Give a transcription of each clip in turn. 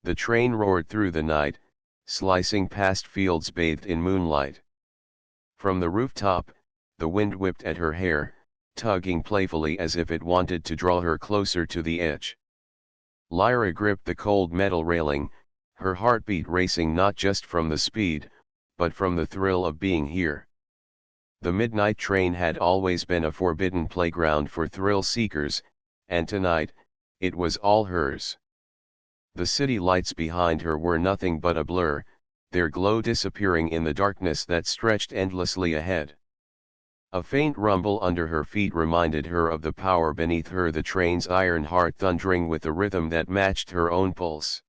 The train roared through the night, slicing past fields bathed in moonlight. From the rooftop, the wind whipped at her hair, tugging playfully as if it wanted to draw her closer to the edge. Lyra gripped the cold metal railing, her heartbeat racing not just from the speed, but from the thrill of being here. The midnight train had always been a forbidden playground for thrill seekers, and tonight, it was all hers. The city lights behind her were nothing but a blur, their glow disappearing in the darkness that stretched endlessly ahead. A faint rumble under her feet reminded her of the power beneath her, the train's iron heart thundering with a rhythm that matched her own pulse.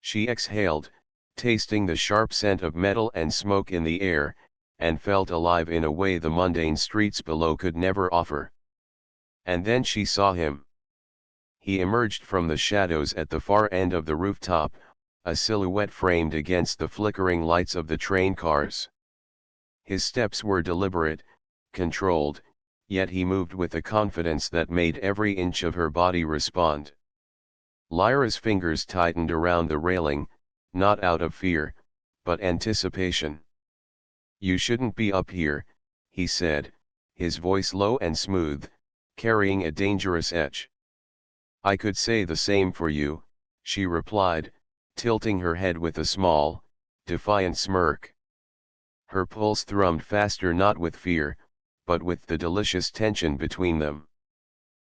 She exhaled, tasting the sharp scent of metal and smoke in the air, and felt alive in a way the mundane streets below could never offer. And then she saw him. He emerged from the shadows at the far end of the rooftop, a silhouette framed against the flickering lights of the train cars. His steps were deliberate, controlled, yet he moved with a confidence that made every inch of her body respond. Lyra's fingers tightened around the railing, not out of fear, but anticipation. "You shouldn't be up here," he said, his voice low and smooth, carrying a dangerous edge. "I could say the same for you," she replied, tilting her head with a small, defiant smirk. Her pulse thrummed faster, not with fear, but with the delicious tension between them.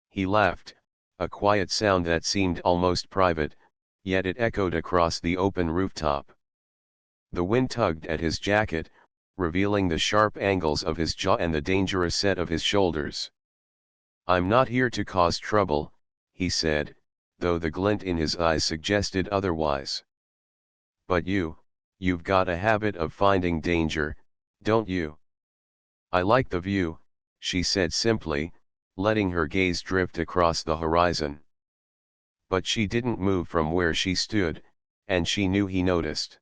He laughed, a quiet sound that seemed almost private, yet it echoed across the open rooftop. The wind tugged at his jacket, revealing the sharp angles of his jaw and the dangerous set of his shoulders. "I'm not here to cause trouble," he said, though the glint in his eyes suggested otherwise. "But you've got a habit of finding danger, don't you?" "I like the view," she said simply, letting her gaze drift across the horizon. But she didn't move from where she stood, and she knew he noticed.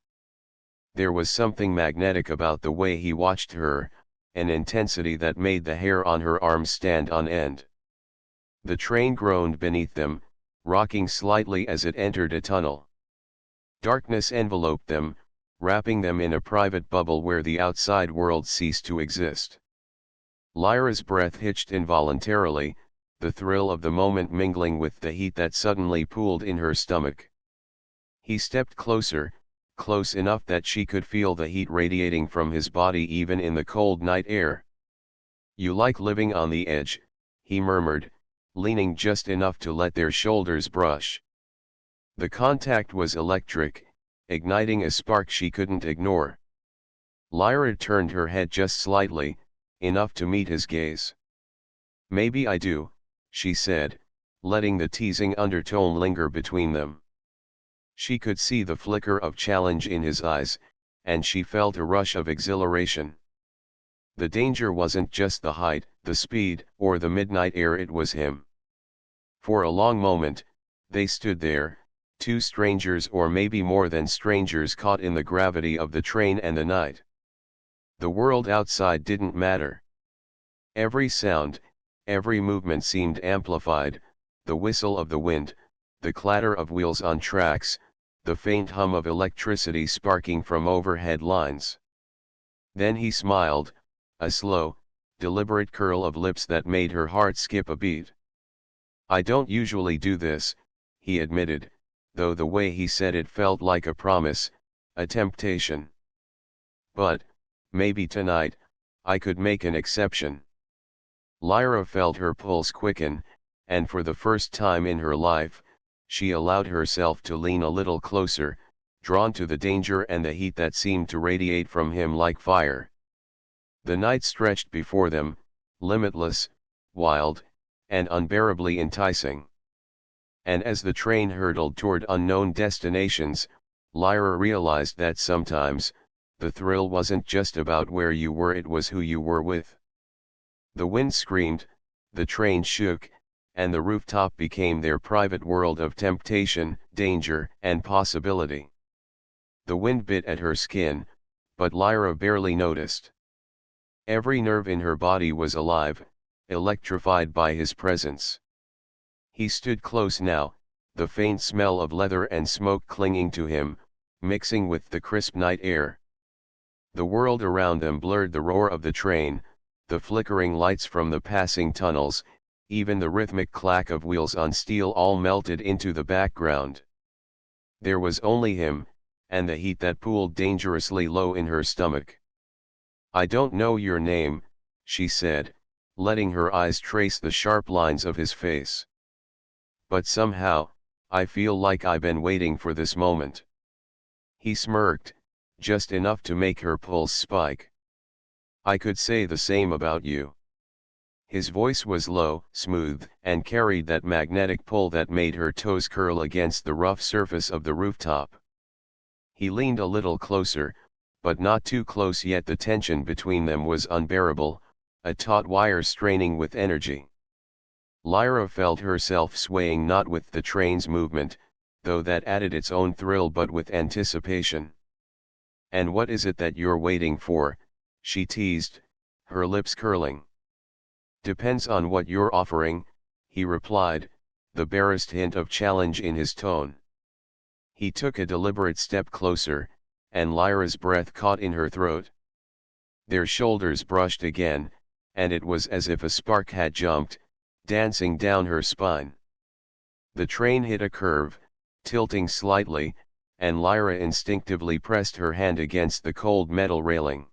There was something magnetic about the way he watched her, an intensity that made the hair on her arms stand on end. The train groaned beneath them, rocking slightly as it entered a tunnel. Darkness enveloped them, wrapping them in a private bubble where the outside world ceased to exist. Lyra's breath hitched involuntarily, the thrill of the moment mingling with the heat that suddenly pooled in her stomach. He stepped closer, close enough that she could feel the heat radiating from his body even in the cold night air. "You like living on the edge," he murmured, leaning just enough to let their shoulders brush. The contact was electric, igniting a spark she couldn't ignore. Lyra turned her head just slightly, enough to meet his gaze. "Maybe I do," she said, letting the teasing undertone linger between them. She could see the flicker of challenge in his eyes, and she felt a rush of exhilaration. The danger wasn't just the height, the speed, or the midnight air, it was him. For a long moment, they stood there, two strangers, or maybe more than strangers, caught in the gravity of the train and the night. The world outside didn't matter. Every sound, every movement seemed amplified, the whistle of the wind, the clatter of wheels on tracks, the faint hum of electricity sparking from overhead lines. Then he smiled, a slow, deliberate curl of lips that made her heart skip a beat. "I don't usually do this," he admitted, though the way he said it felt like a promise, a temptation. "But, maybe tonight, I could make an exception." Lyra felt her pulse quicken, and for the first time in her life, she allowed herself to lean a little closer, drawn to the danger and the heat that seemed to radiate from him like fire. The night stretched before them, limitless, wild, and unbearably enticing. And as the train hurtled toward unknown destinations, Lyra realized that sometimes, the thrill wasn't just about where you were, it was who you were with. The wind screamed, the train shook, and the rooftop became their private world of temptation, danger, and possibility. The wind bit at her skin, but Lyra barely noticed. Every nerve in her body was alive, electrified by his presence. He stood close now, the faint smell of leather and smoke clinging to him, mixing with the crisp night air. The world around them blurred, the roar of the train, the flickering lights from the passing tunnels, even the rhythmic clack of wheels on steel all melted into the background. There was only him, and the heat that pooled dangerously low in her stomach. "I don't know your name," she said, letting her eyes trace the sharp lines of his face. "But somehow, I feel like I've been waiting for this moment." He smirked, just enough to make her pulse spike. "I could say the same about you." His voice was low, smooth, and carried that magnetic pull that made her toes curl against the rough surface of the rooftop. He leaned a little closer, but not too close yet. The tension between them was unbearable, a taut wire straining with energy. Lyra felt herself swaying, not with the train's movement, though that added its own thrill, but with anticipation. "And what is it that you're waiting for?" she teased, her lips curling. "Depends on what you're offering," he replied, the barest hint of challenge in his tone. He took a deliberate step closer, and Lyra's breath caught in her throat. Their shoulders brushed again, and it was as if a spark had jumped, dancing down her spine. The train hit a curve, tilting slightly, and Lyra instinctively pressed her hand against the cold metal railing.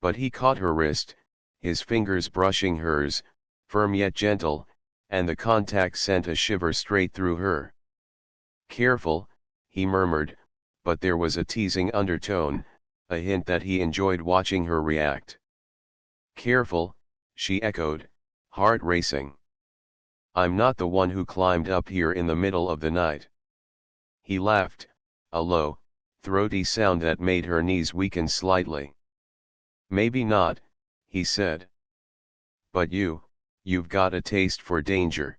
But he caught her wrist, his fingers brushing hers, firm yet gentle, and the contact sent a shiver straight through her. "Careful," he murmured, but there was a teasing undertone, a hint that he enjoyed watching her react. "Careful," she echoed, heart racing. "I'm not the one who climbed up here in the middle of the night." He laughed, a low, throaty sound that made her knees weaken slightly. "Maybe not," he said. "But you've got a taste for danger.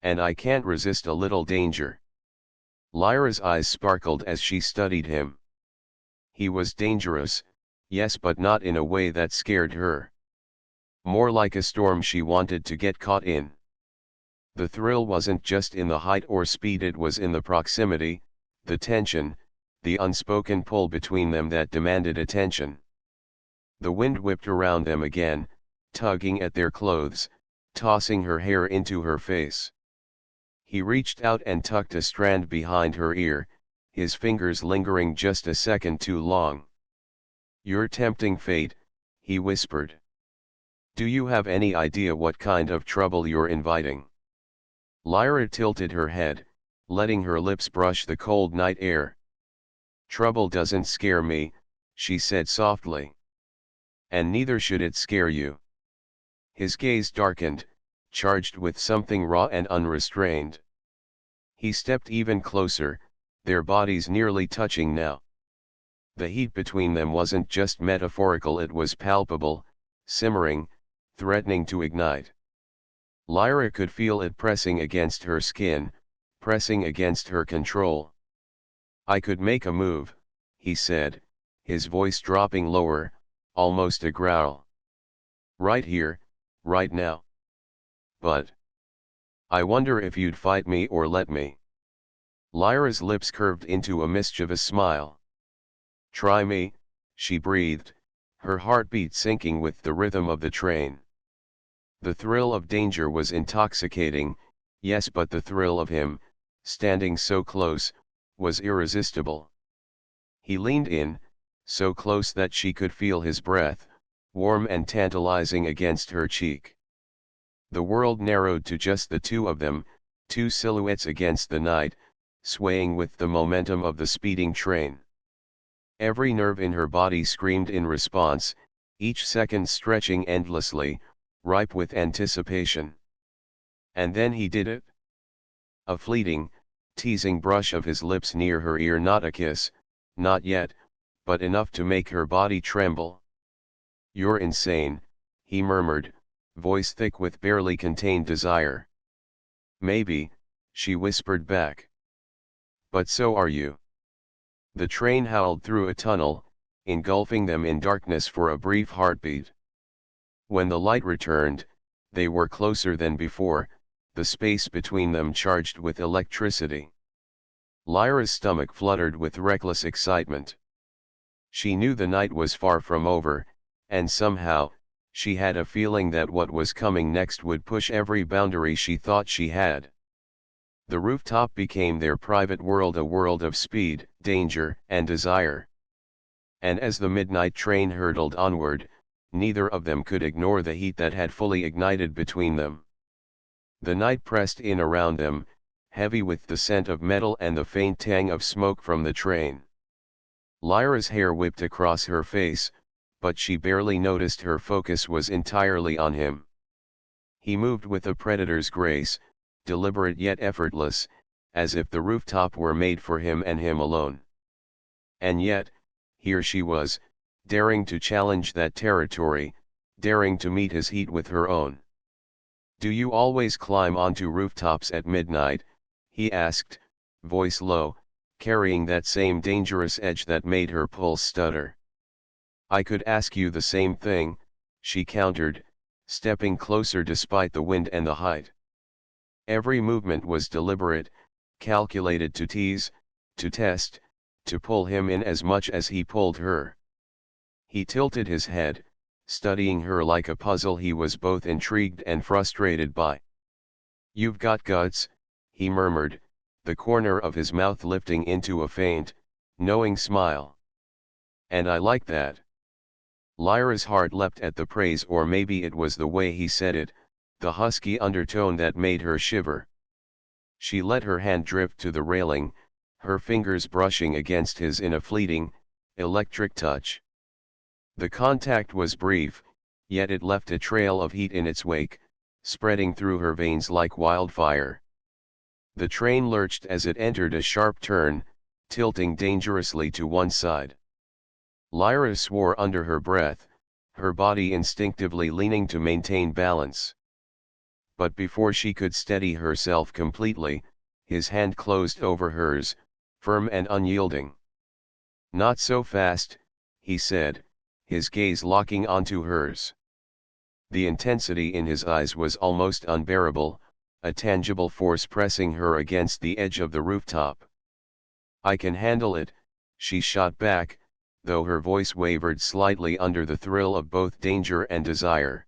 And I can't resist a little danger." Lyra's eyes sparkled as she studied him. He was dangerous, yes, but not in a way that scared her. More like a storm she wanted to get caught in. The thrill wasn't just in the height or speed, it was in the proximity, the tension, the unspoken pull between them that demanded attention. The wind whipped around them again, tugging at their clothes, tossing her hair into her face. He reached out and tucked a strand behind her ear, his fingers lingering just a second too long. "You're tempting fate," he whispered. "Do you have any idea what kind of trouble you're inviting?" Lyra tilted her head, letting her lips brush the cold night air. "Trouble doesn't scare me," she said softly. "And neither should it scare you." His gaze darkened, charged with something raw and unrestrained. He stepped even closer, their bodies nearly touching now. The heat between them wasn't just metaphorical, it was palpable, simmering, threatening to ignite. Lyra could feel it pressing against her skin, pressing against her control. "I could make a move," he said, his voice dropping lower, almost a growl. "Right here, right now. But I wonder if you'd fight me or let me." Lyra's lips curved into a mischievous smile. "Try me," she breathed, her heartbeat syncing with the rhythm of the train. The thrill of danger was intoxicating, yes, but the thrill of him, standing so close, was irresistible. He leaned in, so close that she could feel his breath, warm and tantalizing against her cheek. The world narrowed to just the two of them, two silhouettes against the night, swaying with the momentum of the speeding train. Every nerve in her body screamed in response, each second stretching endlessly, ripe with anticipation. And then he did it. A fleeting, teasing brush of his lips near her ear, not a kiss, not yet, but enough to make her body tremble. "You're insane," he murmured, voice thick with barely contained desire. "Maybe," she whispered back. "But so are you." The train howled through a tunnel, engulfing them in darkness for a brief heartbeat. When the light returned, they were closer than before, the space between them charged with electricity. Lyra's stomach fluttered with reckless excitement. She knew the night was far from over, and somehow, she had a feeling that what was coming next would push every boundary she thought she had. The rooftop became their private world, a world of speed, danger, and desire. And as the midnight train hurtled onward, neither of them could ignore the heat that had fully ignited between them. The night pressed in around them, heavy with the scent of metal and the faint tang of smoke from the train. Lyra's hair whipped across her face, but she barely noticed her focus was entirely on him. He moved with a predator's grace, deliberate yet effortless, as if the rooftop were made for him and him alone. And yet, here she was, daring to challenge that territory, daring to meet his heat with her own. "Do you always climb onto rooftops at midnight?" he asked, voice low, carrying that same dangerous edge that made her pulse stutter. "I could ask you the same thing," she countered, stepping closer despite the wind and the height. Every movement was deliberate, calculated to tease, to test, to pull him in as much as he pulled her. He tilted his head, studying her like a puzzle he was both intrigued and frustrated by. "You've got guts," he murmured, the corner of his mouth lifting into a faint, knowing smile. "And I like that." Lyra's heart leapt at the praise, or maybe it was the way he said it, the husky undertone that made her shiver. She let her hand drift to the railing, her fingers brushing against his in a fleeting, electric touch. The contact was brief, yet it left a trail of heat in its wake, spreading through her veins like wildfire. The train lurched as it entered a sharp turn, tilting dangerously to one side. Lyra swore under her breath, her body instinctively leaning to maintain balance. But before she could steady herself completely, his hand closed over hers, firm and unyielding. "Not so fast," he said, his gaze locking onto hers. The intensity in his eyes was almost unbearable, a tangible force pressing her against the edge of the rooftop. "I can handle it," she shot back, though her voice wavered slightly under the thrill of both danger and desire.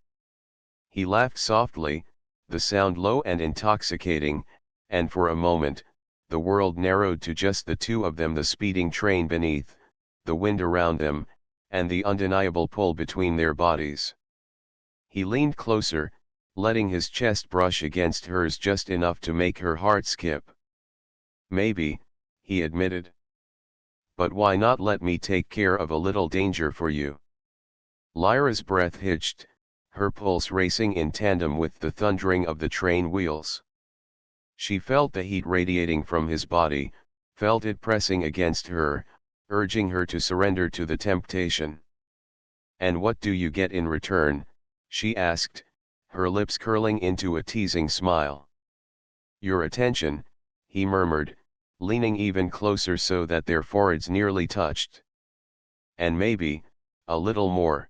He laughed softly, the sound low and intoxicating, and for a moment, the world narrowed to just the two of them, the speeding train beneath, the wind around them, and the undeniable pull between their bodies. He leaned closer, letting his chest brush against hers just enough to make her heart skip. "Maybe," he admitted. "But why not let me take care of a little danger for you?" Lyra's breath hitched, her pulse racing in tandem with the thundering of the train wheels. She felt the heat radiating from his body, felt it pressing against her, urging her to surrender to the temptation. "And what do you get in return?" she asked, her lips curling into a teasing smile. "Your attention," he murmured, leaning even closer so that their foreheads nearly touched. "And maybe, a little more."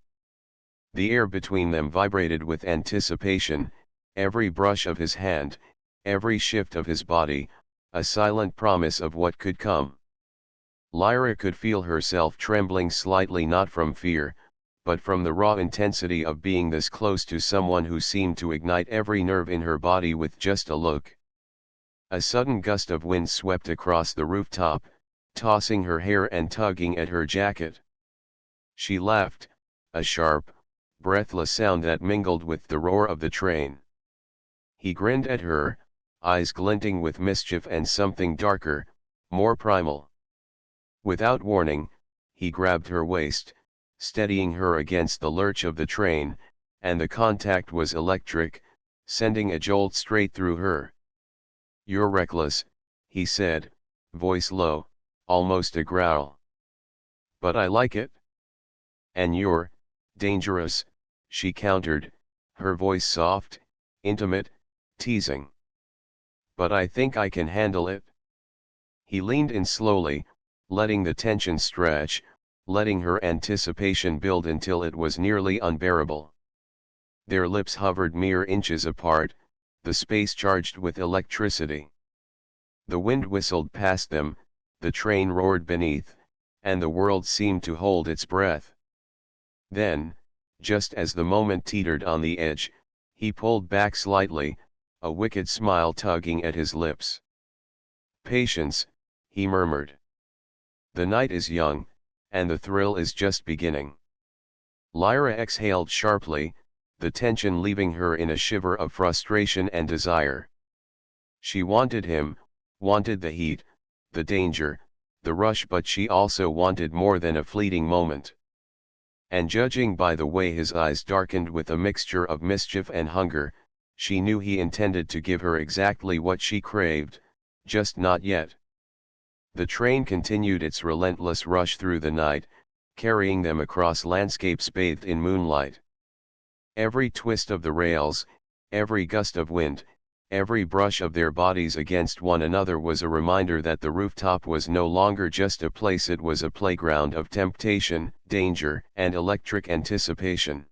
The air between them vibrated with anticipation, every brush of his hand, every shift of his body, a silent promise of what could come. Lyra could feel herself trembling slightly, not from fear, but from the raw intensity of being this close to someone who seemed to ignite every nerve in her body with just a look. A sudden gust of wind swept across the rooftop, tossing her hair and tugging at her jacket. She laughed, a sharp, breathless sound that mingled with the roar of the train. He grinned at her, eyes glinting with mischief and something darker, more primal. Without warning, he grabbed her waist, steadying her against the lurch of the train, and the contact was electric, sending a jolt straight through her. "You're reckless," he said, voice low, almost a growl. "But I like it." "And you're dangerous," she countered, her voice soft, intimate, teasing. "But I think I can handle it." He leaned in slowly, letting the tension stretch, letting her anticipation build until it was nearly unbearable. Their lips hovered mere inches apart, the space charged with electricity. The wind whistled past them, the train roared beneath, and the world seemed to hold its breath. Then, just as the moment teetered on the edge, he pulled back slightly, a wicked smile tugging at his lips. "Patience," he murmured. "The night is young, and the thrill is just beginning." Lyra exhaled sharply, the tension leaving her in a shiver of frustration and desire. She wanted him, wanted the heat, the danger, the rush, but she also wanted more than a fleeting moment. And judging by the way his eyes darkened with a mixture of mischief and hunger, she knew he intended to give her exactly what she craved, just not yet. The train continued its relentless rush through the night, carrying them across landscapes bathed in moonlight. Every twist of the rails, every gust of wind, every brush of their bodies against one another was a reminder that the rooftop was no longer just a place, it was a playground of temptation, danger, and electric anticipation.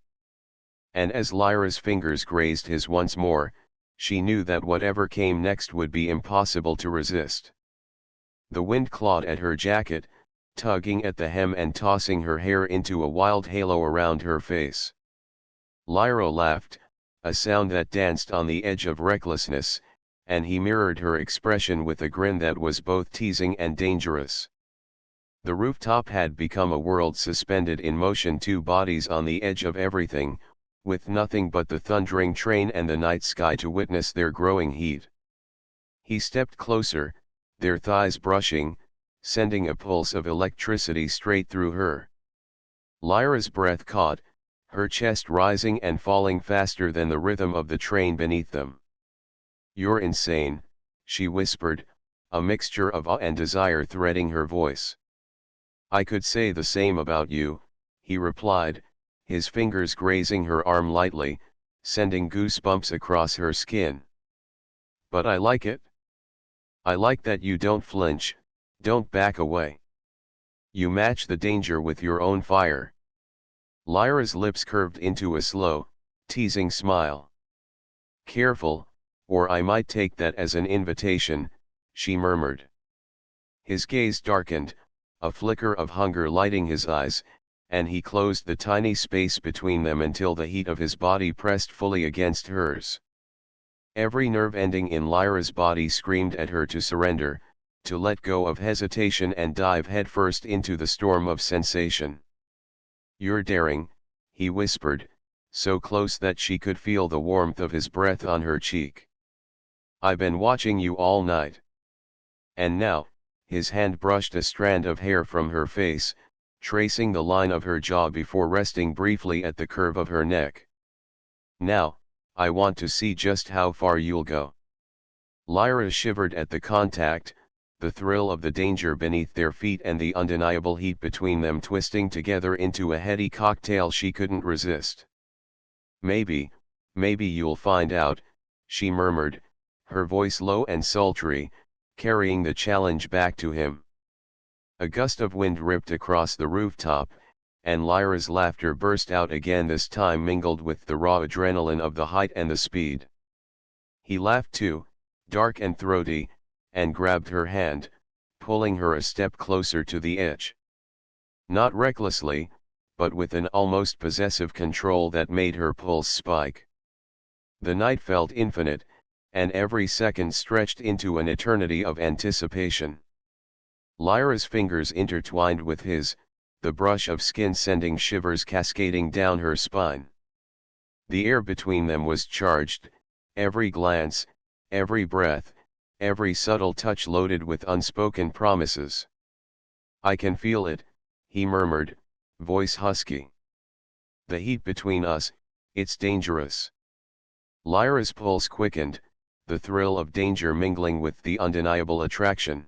And as Lyra's fingers grazed his once more, she knew that whatever came next would be impossible to resist. The wind clawed at her jacket, tugging at the hem and tossing her hair into a wild halo around her face. Lyra laughed, a sound that danced on the edge of recklessness, and he mirrored her expression with a grin that was both teasing and dangerous. The rooftop had become a world suspended in motion, two bodies on the edge of everything, with nothing but the thundering train and the night sky to witness their growing heat. He stepped closer, their thighs brushing, sending a pulse of electricity straight through her. Lyra's breath caught, her chest rising and falling faster than the rhythm of the train beneath them. "You're insane," she whispered, a mixture of awe and desire threading her voice. "I could say the same about you," he replied, his fingers grazing her arm lightly, sending goosebumps across her skin. "But I like it. I like that you don't flinch, don't back away. You match the danger with your own fire." Lyra's lips curved into a slow, teasing smile. "Careful, or I might take that as an invitation," she murmured. His gaze darkened, a flicker of hunger lighting his eyes, and he closed the tiny space between them until the heat of his body pressed fully against hers. Every nerve ending in Lyra's body screamed at her to surrender, to let go of hesitation and dive headfirst into the storm of sensation. "You're daring," he whispered, so close that she could feel the warmth of his breath on her cheek. "I've been watching you all night." And now, his hand brushed a strand of hair from her face, tracing the line of her jaw before resting briefly at the curve of her neck. "Now, I want to see just how far you'll go." Lyra shivered at the contact, the thrill of the danger beneath their feet and the undeniable heat between them twisting together into a heady cocktail she couldn't resist. Maybe you'll find out," she murmured, her voice low and sultry, carrying the challenge back to him. A gust of wind ripped across the rooftop, and Lyra's laughter burst out again, this time mingled with the raw adrenaline of the height and the speed. He laughed too, dark and throaty, and grabbed her hand, pulling her a step closer to the edge. Not recklessly, but with an almost possessive control that made her pulse spike. The night felt infinite, and every second stretched into an eternity of anticipation. Lyra's fingers intertwined with his, the brush of skin sending shivers cascading down her spine. The air between them was charged, every glance, every breath, every subtle touch loaded with unspoken promises. "I can feel it," he murmured, voice husky. "The heat between us, it's dangerous." Lyra's pulse quickened, the thrill of danger mingling with the undeniable attraction.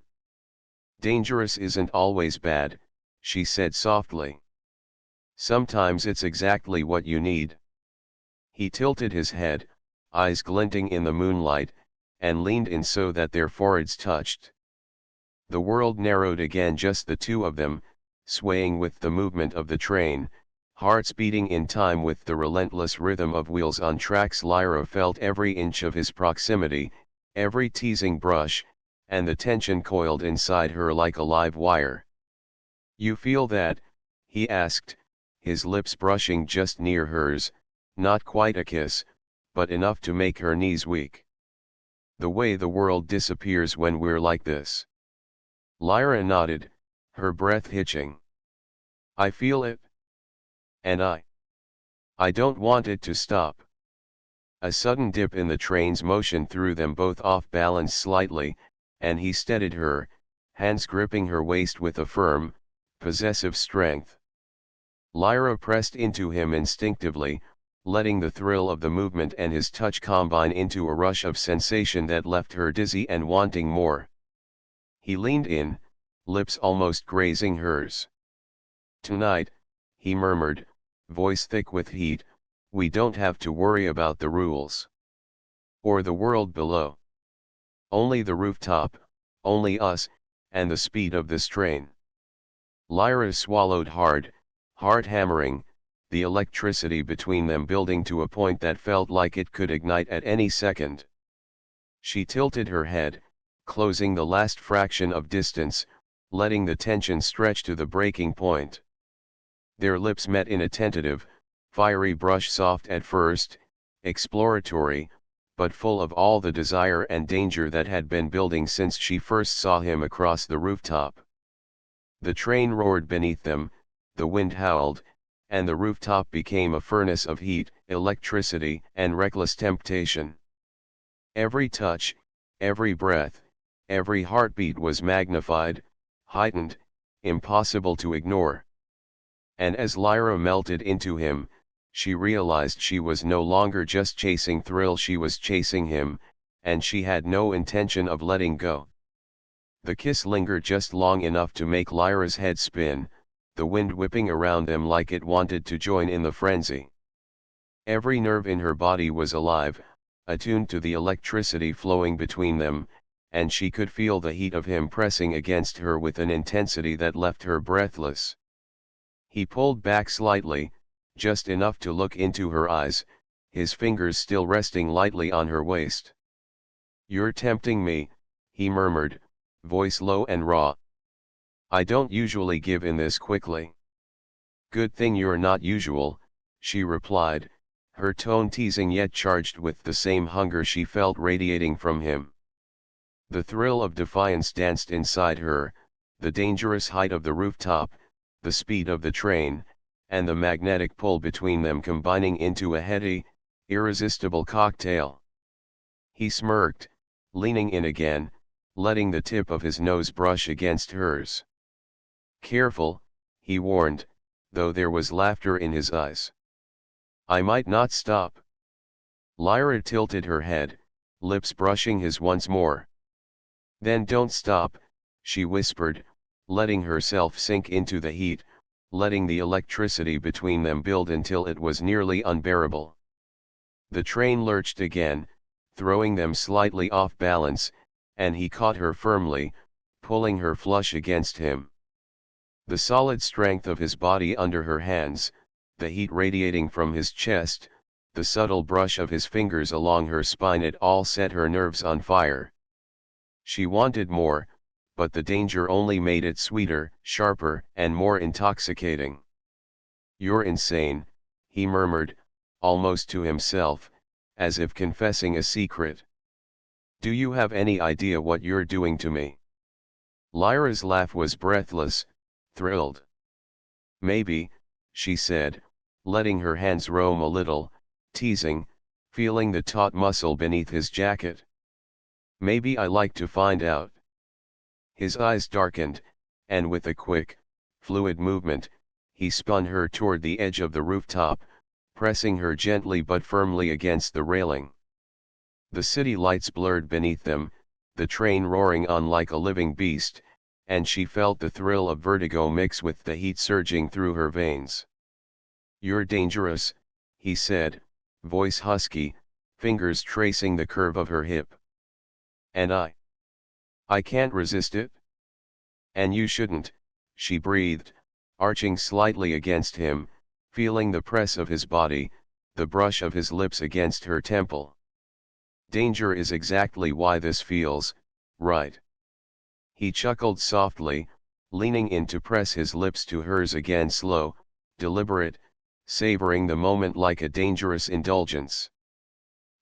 "Dangerous isn't always bad," she said softly. "Sometimes it's exactly what you need." He tilted his head, eyes glinting in the moonlight, and leaned in so that their foreheads touched. The world narrowed again, just the two of them, swaying with the movement of the train, Hearts beating in time with the relentless rhythm of wheels on tracks. Lyra felt every inch of his proximity, every teasing brush, and the tension coiled inside her like a live wire. "You feel that?" he asked, his lips brushing just near hers, not quite a kiss, but enough to make her knees weak. "The way the world disappears when we're like this." Lyra nodded, her breath hitching. "I feel it. And I don't want it to stop." A sudden dip in the train's motion threw them both off balance slightly, and he steadied her, hands gripping her waist with a firm, possessive strength. Lyra pressed into him instinctively, letting the thrill of the movement and his touch combine into a rush of sensation that left her dizzy and wanting more. He leaned in, lips almost grazing hers. "Tonight," he murmured, voice thick with heat, "we don't have to worry about the rules. Or the world below. Only the rooftop, only us, and the speed of this train." Lyra swallowed hard, heart hammering, the electricity between them building to a point that felt like it could ignite at any second. She tilted her head, closing the last fraction of distance, letting the tension stretch to the breaking point. Their lips met in a tentative, fiery brush, soft at first, exploratory, but full of all the desire and danger that had been building since she first saw him across the rooftop. The train roared beneath them, the wind howled, and the rooftop became a furnace of heat, electricity, and reckless temptation. Every touch, every breath, every heartbeat was magnified, heightened, impossible to ignore. And as Lyra melted into him, she realized she was no longer just chasing thrill, she was chasing him, and she had no intention of letting go. The kiss lingered just long enough to make Lyra's head spin, the wind whipping around them like it wanted to join in the frenzy. Every nerve in her body was alive, attuned to the electricity flowing between them, and she could feel the heat of him pressing against her with an intensity that left her breathless. He pulled back slightly, just enough to look into her eyes, his fingers still resting lightly on her waist. "You're tempting me," he murmured, voice low and raw. "I don't usually give in this quickly." "Good thing you're not usual," she replied, her tone teasing yet charged with the same hunger she felt radiating from him. The thrill of defiance danced inside her, the dangerous height of the rooftop, the speed of the train, and the magnetic pull between them combining into a heady, irresistible cocktail. He smirked, leaning in again, letting the tip of his nose brush against hers. "Careful," he warned, though there was laughter in his eyes. "I might not stop." Lyra tilted her head, lips brushing his once more. "Then don't stop," she whispered, letting herself sink into the heat, letting the electricity between them build until it was nearly unbearable. The train lurched again, throwing them slightly off balance, and he caught her firmly, pulling her flush against him. The solid strength of his body under her hands, the heat radiating from his chest, the subtle brush of his fingers along her spine, it all set her nerves on fire. She wanted more, but the danger only made it sweeter, sharper, and more intoxicating. "You're insane," he murmured, almost to himself, as if confessing a secret. "Do you have any idea what you're doing to me?" Lyra's laugh was breathless, thrilled. "Maybe," she said, letting her hands roam a little, teasing, feeling the taut muscle beneath his jacket. "Maybe I like to find out." His eyes darkened, and with a quick, fluid movement, he spun her toward the edge of the rooftop, pressing her gently but firmly against the railing. The city lights blurred beneath them, the train roaring on like a living beast, and she felt the thrill of vertigo mix with the heat surging through her veins. "You're dangerous," he said, voice husky, fingers tracing the curve of her hip. "And I can't resist it." "And you shouldn't," she breathed, arching slightly against him, feeling the press of his body, the brush of his lips against her temple. Danger is exactly why this feels right. He chuckled softly, leaning in to press his lips to hers again, slow, deliberate, savoring the moment like a dangerous indulgence.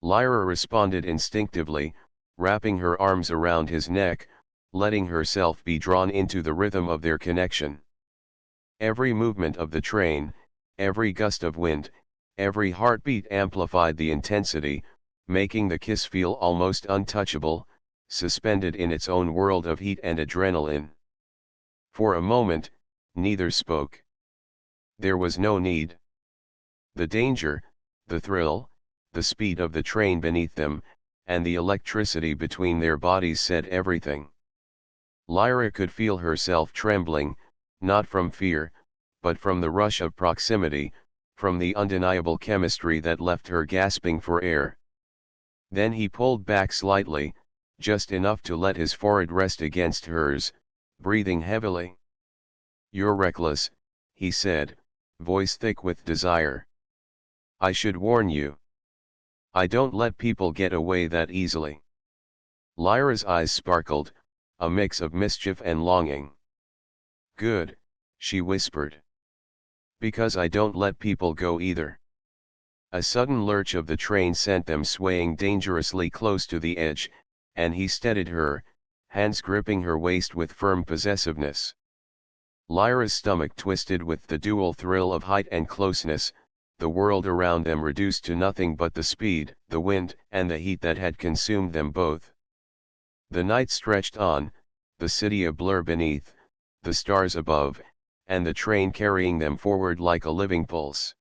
Lyra responded instinctively, wrapping her arms around his neck, letting herself be drawn into the rhythm of their connection. Every movement of the train, every gust of wind, every heartbeat amplified the intensity, making the kiss feel almost untouchable, suspended in its own world of heat and adrenaline. For a moment, neither spoke. There was no need. The danger, the thrill, the speed of the train beneath them, and the electricity between their bodies said everything. Lyra could feel herself trembling, not from fear, but from the rush of proximity, from the undeniable chemistry that left her gasping for air. Then he pulled back slightly, just enough to let his forehead rest against hers, breathing heavily. "You're reckless," he said, voice thick with desire. "I should warn you. I don't let people get away that easily." Lyra's eyes sparkled, a mix of mischief and longing. "Good," she whispered. "Because I don't let people go either." A sudden lurch of the train sent them swaying dangerously close to the edge, and he steadied her, hands gripping her waist with firm possessiveness. Lyra's stomach twisted with the dual thrill of height and closeness, the world around them reduced to nothing but the speed, the wind, and the heat that had consumed them both. The night stretched on, the city a blur beneath, the stars above, and the train carrying them forward like a living pulse.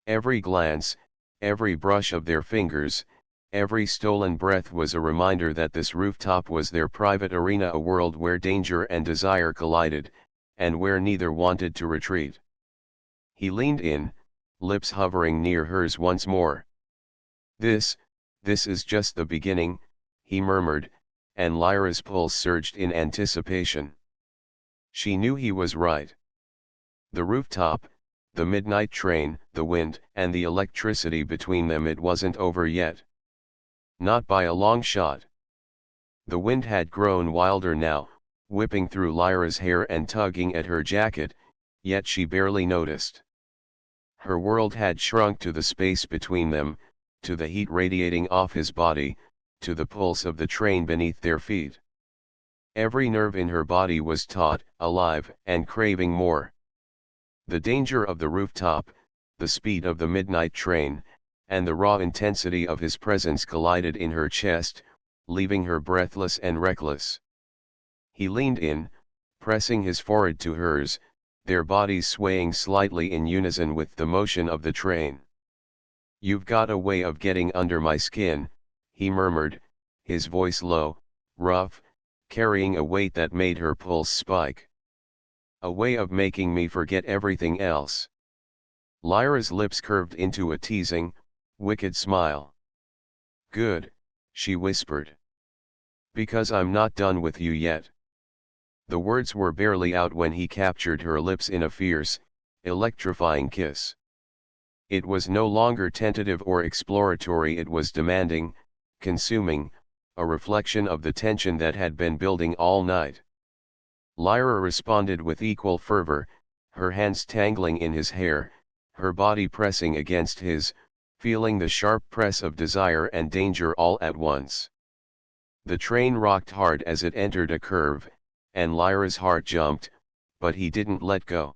Every glance, every brush of their fingers, every stolen breath was a reminder that this rooftop was their private arena, a world where danger and desire collided, and where neither wanted to retreat. He leaned in, lips hovering near hers once more. This is just the beginning," he murmured, and Lyra's pulse surged in anticipation. She knew he was right. The rooftop, the midnight train, the wind, and the electricity between them, it wasn't over yet. Not by a long shot. The wind had grown wilder now, whipping through Lyra's hair and tugging at her jacket, yet she barely noticed. Her world had shrunk to the space between them, to the heat radiating off his body, to the pulse of the train beneath their feet. Every nerve in her body was taut, alive, and craving more. The danger of the rooftop, the speed of the midnight train, and the raw intensity of his presence collided in her chest, leaving her breathless and reckless. He leaned in, pressing his forehead to hers, their bodies swaying slightly in unison with the motion of the train. "You've got a way of getting under my skin," he murmured, his voice low, rough, carrying a weight that made her pulse spike. "A way of making me forget everything else." Lyra's lips curved into a teasing, wicked smile. "Good," she whispered. "Because I'm not done with you yet." The words were barely out when he captured her lips in a fierce, electrifying kiss. It was no longer tentative or exploratory, it was demanding, consuming, a reflection of the tension that had been building all night. Lyra responded with equal fervor, her hands tangling in his hair, her body pressing against his, feeling the sharp press of desire and danger all at once. The train rocked hard as it entered a curve, and Lyra's heart jumped, but he didn't let go.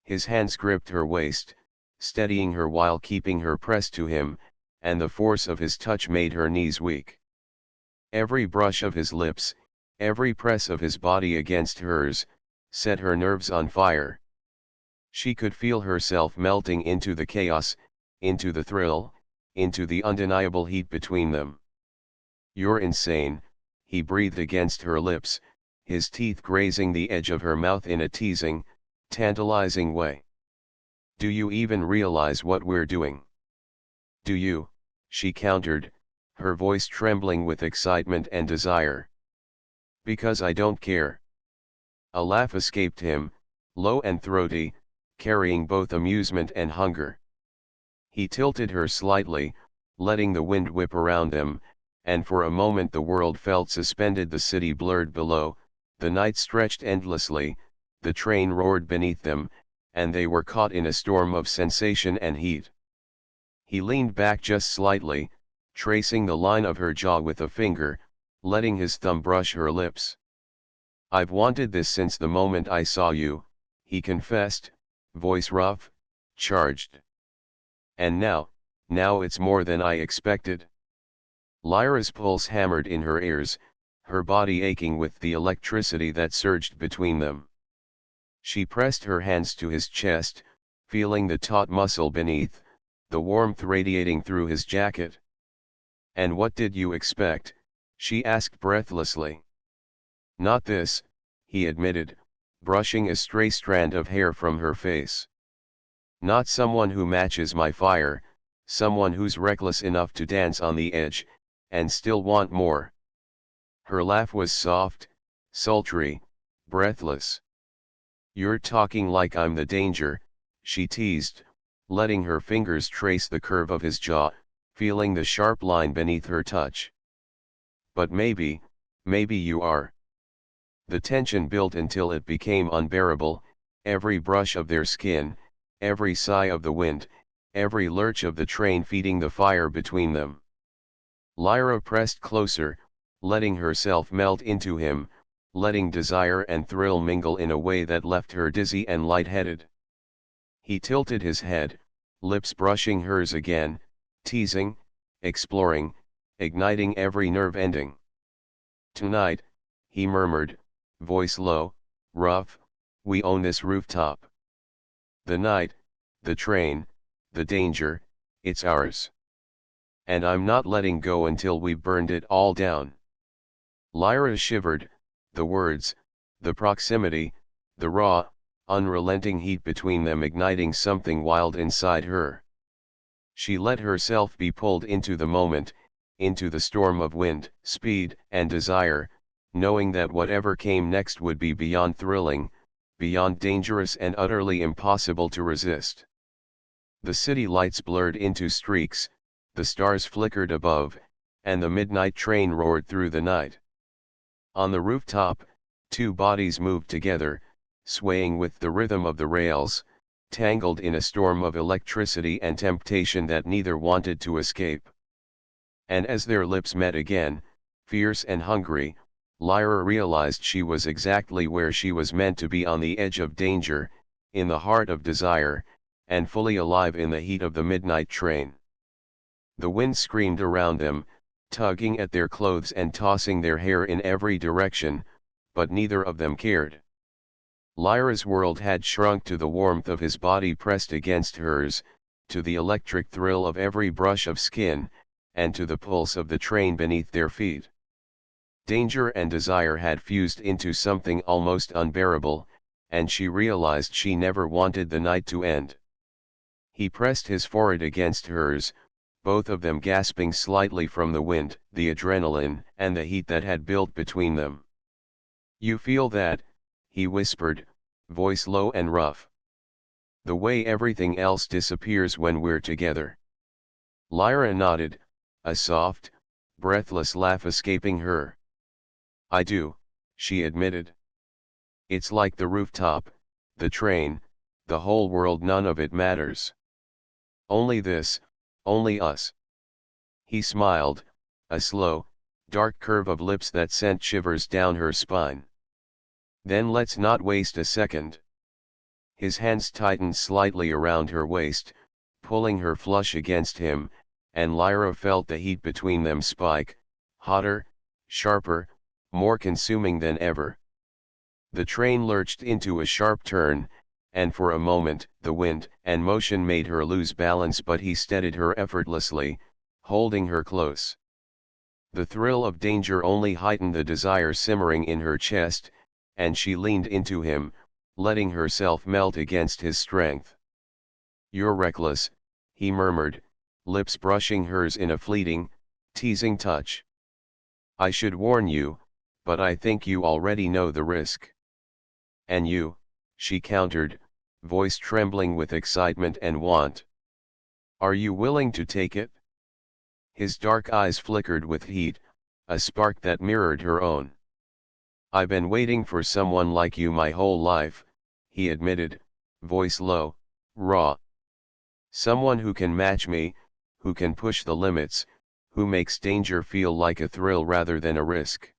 His hands gripped her waist, steadying her while keeping her pressed to him, and the force of his touch made her knees weak. Every brush of his lips, every press of his body against hers, set her nerves on fire. She could feel herself melting into the chaos, into the thrill, into the undeniable heat between them. "You're insane," he breathed against her lips, his teeth grazing the edge of her mouth in a teasing, tantalizing way. "Do you even realize what we're doing?" "Do you?" she countered, her voice trembling with excitement and desire. "Because I don't care." A laugh escaped him, low and throaty, carrying both amusement and hunger. He tilted her slightly, letting the wind whip around them, and for a moment the world felt suspended, the city blurred below, the night stretched endlessly, the train roared beneath them, and they were caught in a storm of sensation and heat. He leaned back just slightly, tracing the line of her jaw with a finger, letting his thumb brush her lips. "I've wanted this since the moment I saw you," he confessed, voice rough, charged. "And now it's more than I expected." Lyra's pulse hammered in her ears, her body aching with the electricity that surged between them. She pressed her hands to his chest, feeling the taut muscle beneath, the warmth radiating through his jacket. "And what did you expect?" she asked breathlessly. "Not this," he admitted, brushing a stray strand of hair from her face. "Not someone who matches my fire, someone who's reckless enough to dance on the edge, and still want more." Her laugh was soft, sultry, breathless. "You're talking like I'm the danger," she teased, letting her fingers trace the curve of his jaw, feeling the sharp line beneath her touch. "But maybe you are." The tension built until it became unbearable, every brush of their skin, every sigh of the wind, every lurch of the train feeding the fire between them. Lyra pressed closer, letting herself melt into him, letting desire and thrill mingle in a way that left her dizzy and lightheaded. He tilted his head, lips brushing hers again, teasing, exploring, igniting every nerve ending. "Tonight," he murmured, voice low, rough, "we own this rooftop. The night, the train, the danger, it's ours. And I'm not letting go until we've burned it all down." Lyra shivered, the words, the proximity, the raw, unrelenting heat between them igniting something wild inside her. She let herself be pulled into the moment, into the storm of wind, speed, and desire, knowing that whatever came next would be beyond thrilling, beyond dangerous and utterly impossible to resist. The city lights blurred into streaks, the stars flickered above, and the midnight train roared through the night. On the rooftop, two bodies moved together, swaying with the rhythm of the rails, tangled in a storm of electricity and temptation that neither wanted to escape. And as their lips met again, fierce and hungry, Lyra realized she was exactly where she was meant to be, on the edge of danger, in the heart of desire, and fully alive in the heat of the midnight train. The wind screamed around them, tugging at their clothes and tossing their hair in every direction, but neither of them cared. Lyra's world had shrunk to the warmth of his body pressed against hers, to the electric thrill of every brush of skin, and to the pulse of the train beneath their feet. Danger and desire had fused into something almost unbearable, and she realized she never wanted the night to end. He pressed his forehead against hers, both of them gasping slightly from the wind, the adrenaline, and the heat that had built between them. "You feel that?" he whispered, voice low and rough. "The way everything else disappears when we're together." Lyra nodded, a soft, breathless laugh escaping her. "I do," she admitted. "It's like the rooftop, the train, the whole world, none of it matters. Only this, only us." He smiled, a slow, dark curve of lips that sent shivers down her spine. "Then let's not waste a second." His hands tightened slightly around her waist, pulling her flush against him, and Lyra felt the heat between them spike, hotter, sharper, more consuming than ever. The train lurched into a sharp turn, and for a moment the wind and motion made her lose balance, but he steadied her effortlessly, holding her close. The thrill of danger only heightened the desire simmering in her chest, and she leaned into him, letting herself melt against his strength. "You're reckless," he murmured, lips brushing hers in a fleeting, teasing touch. "I should warn you, but I think you already know the risk." "And you," she countered, voice trembling with excitement and want. "Are you willing to take it?" His dark eyes flickered with heat, a spark that mirrored her own. "I've been waiting for someone like you my whole life," he admitted, voice low, raw. "Someone who can match me, who can push the limits, who makes danger feel like a thrill rather than a risk."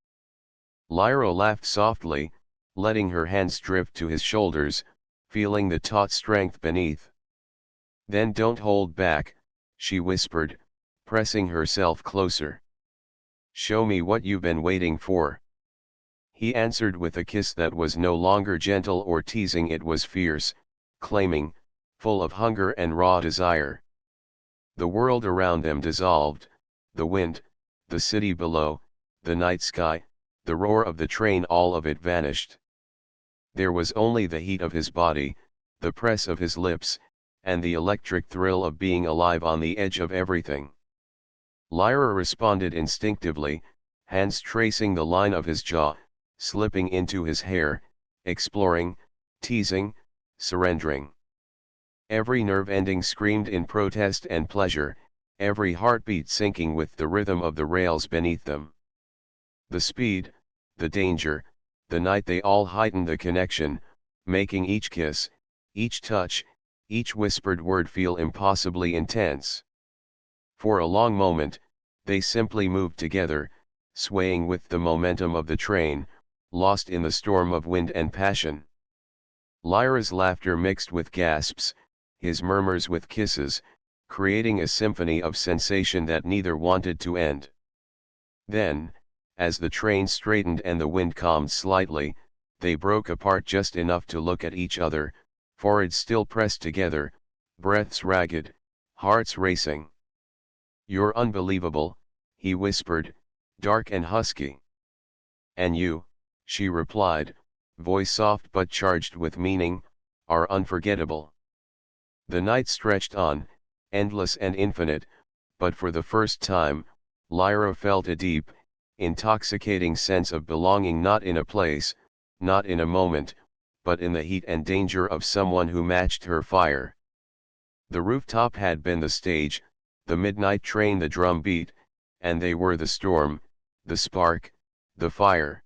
Lyra laughed softly, letting her hands drift to his shoulders, feeling the taut strength beneath. "Then don't hold back," she whispered, pressing herself closer. "Show me what you've been waiting for." He answered with a kiss that was no longer gentle or teasing, it was fierce, claiming, full of hunger and raw desire. The world around them dissolved, the wind, the city below, the night sky, the roar of the train, all of it vanished. There was only the heat of his body, the press of his lips, and the electric thrill of being alive on the edge of everything. Lyra responded instinctively, hands tracing the line of his jaw, slipping into his hair, exploring, teasing, surrendering. Every nerve ending screamed in protest and pleasure, every heartbeat syncing with the rhythm of the rails beneath them. The speed, the danger, the night, they all heightened the connection, making each kiss, each touch, each whispered word feel impossibly intense. For a long moment, they simply moved together, swaying with the momentum of the train, lost in the storm of wind and passion. Lyra's laughter mixed with gasps, his murmurs with kisses, creating a symphony of sensation that neither wanted to end. Then, as the train straightened and the wind calmed slightly, they broke apart just enough to look at each other, foreheads still pressed together, breaths ragged, hearts racing. "You're unbelievable," he whispered, dark and husky. "And you," she replied, voice soft but charged with meaning, "are unforgettable." The night stretched on, endless and infinite, but for the first time, Lyra felt a deep, intoxicating sense of belonging, not in a place, not in a moment, but in the heat and danger of someone who matched her fire. The rooftop had been the stage, the midnight train the drum beat, and they were the storm, the spark, the fire.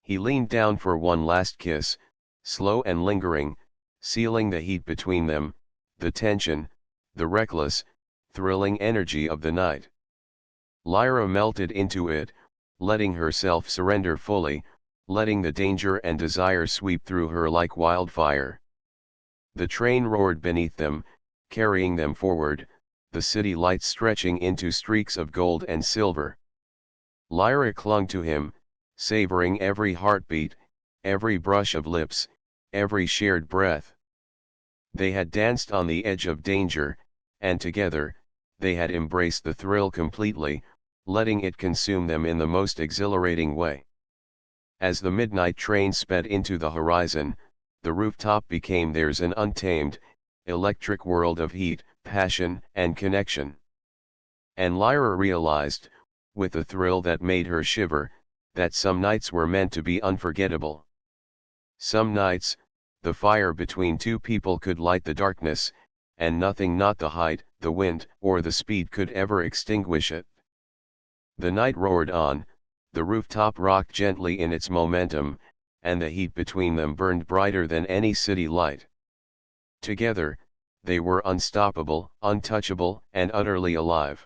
He leaned down for one last kiss, slow and lingering, sealing the heat between them, the tension, the reckless, thrilling energy of the night. Lyra melted into it, letting herself surrender fully, letting the danger and desire sweep through her like wildfire. The train roared beneath them, carrying them forward, the city lights stretching into streaks of gold and silver. Lyra clung to him, savoring every heartbeat, every brush of lips, every shared breath. They had danced on the edge of danger, and together, they had embraced the thrill completely, letting it consume them in the most exhilarating way. As the midnight train sped into the horizon, the rooftop became theirs, an untamed, electric world of heat, passion, and connection. And Lyra realized, with a thrill that made her shiver, that some nights were meant to be unforgettable. Some nights, the fire between two people could light the darkness, and nothing, not the height, the wind, or the speed, could ever extinguish it. The night roared on, the rooftop rocked gently in its momentum, and the heat between them burned brighter than any city light. Together, they were unstoppable, untouchable, and utterly alive.